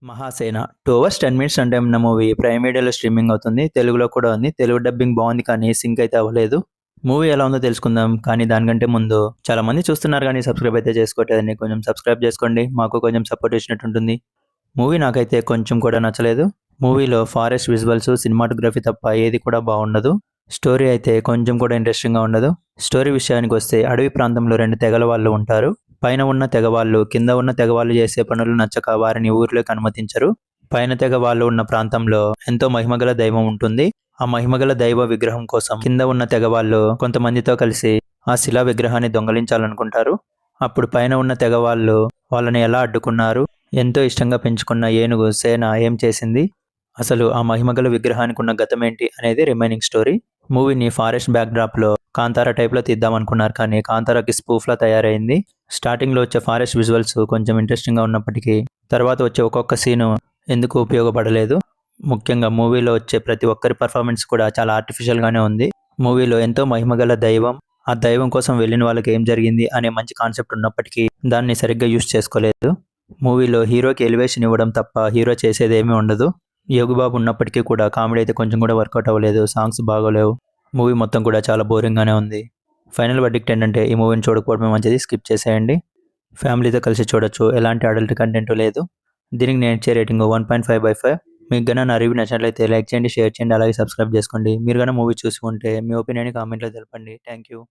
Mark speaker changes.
Speaker 1: 'Mahasena' 2 hours 10 minutes run time ఉన్న movie prime వీడియోలో streaming అవుతుంది. తెలుగులో కూడా ఉంది. తెలుగు డబ్బింగ్ బాగుంది కానీ సింక్ అయితే అవ్వలేదు. మూవీ ఎలా ఉందో తెలుసుకుందాం. కానీ దానికంటే ముందు చాలా మంది చూస్తున్నారు కానీ సబ్స్క్రైబ్ అయితే చేసుకోవట్లేదండి. కొంచెం సబ్స్క్రైబ్ చేసుకోండి. మాకు కొంచెం సపోర్ట్ ఇచ్చినట్టు ఉంటుంది. మూవీ నాకైతే కొంచెం కూడా నచ్చలేదు. మూవీలో ఫారెస్ట్ విజువల్స్, సినిమాటోగ్రఫీ తప్ప ఏది కూడా బాగుండదు. స్టోరీ అయితే కొంచెం కూడా ఇంట్రెస్టింగ్గా ఉండదు. స్టోరీ విషయానికి వస్తే అడవి ప్రాంతంలో 2 తెగల వాళ్ళు ఉంటారు. పైన ఉన్న తెగ వాళ్ళు కింద ఉన్న తెగ వాళ్ళు చేసే పనులు నచ్చక వారిని ఊర్లోకి అనుమతించరు. పైన తెగ వాళ్ళు ఉన్న ప్రాంతంలో ఎంతో మహిమగల దైవం ఉంటుంది. ఆ మహిమగల దైవ విగ్రహం కోసం కింద ఉన్న తెగ వాళ్ళు కొంతమందితో కలిసి ఆ శిలా విగ్రహాన్ని దొంగలించాలనుకుంటారు. అప్పుడు పైన ఉన్న తెగ వాళ్ళు వాళ్ళని ఎలా అడ్డుకున్నారు, ఎంతో ఇష్టంగా పెంచుకున్న ఏనుగు సేన ఏం చేసింది, అసలు ఆ మహిమగల విగ్రహానికి ఉన్న గతం ఏంటి అనేది రిమైనింగ్ స్టోరీ. మూవీని ఫారెస్ట్ బ్యాక్ డ్రాప్ లో కాంతారా టైప్ లో తీద్దామనుకున్నారు కానీ కాంతారాకి స్పూఫ్ లా తయారైంది. స్టార్టింగ్ లో వచ్చే ఫారెస్ట్ విజువల్స్ కొంచెం ఇంట్రెస్టింగ్ గా ఉన్నప్పటికీ తర్వాత వచ్చే ఒక్కొక్క సీను ఎందుకు ఉపయోగపడలేదు. ముఖ్యంగా మూవీలో వచ్చే ప్రతి ఒక్కరి పర్ఫార్మెన్స్ కూడా చాలా ఆర్టిఫిషియల్ గానే ఉంది. మూవీలో ఎంతో మహిమగల దైవం, ఆ దైవం కోసం వెళ్ళిన వాళ్ళకి ఏం జరిగింది అనే మంచి కాన్సెప్ట్ ఉన్నప్పటికీ దాన్ని సరిగ్గా యూస్ చేసుకోలేదు. మూవీలో హీరోకి ఎలివేషన్ ఇవ్వడం తప్ప హీరో చేసేదేమీ ఉండదు. యోగిబాబు ఉన్నప్పటికీ కూడా కామెడీ అయితే కొంచెం కూడా వర్కౌట్ అవ్వలేదు. సాంగ్స్ బాగోలేవు. మూవీ మొత్తం కూడా చాలా బోరింగ్గానే ఉంది. ఫైనల్ వర్డిక్ట్ ఏంటంటే ఈ మూవీని చూడకపోవడమే మంచిది. స్కిప్ చేసేయండి. ఫ్యామిలీతో కలిసి చూడొచ్చు. ఎలాంటి అడల్ట్ కంటెంట్ లేదు. దీనికి నేను ఇచ్చే రేటింగ్ 1.5/5. మీకు గన నా రివ్యూ నచ్చినట్లయితే లైక్ చేయండి, షేర్ చేయండి, అలాగే సబ్స్క్రైబ్ చేసుకోండి. మీరు గన మూవీ చూసి ఉంటే మీ ఒపీనియన్ కామెంట్లో తెలపండి. Thank you.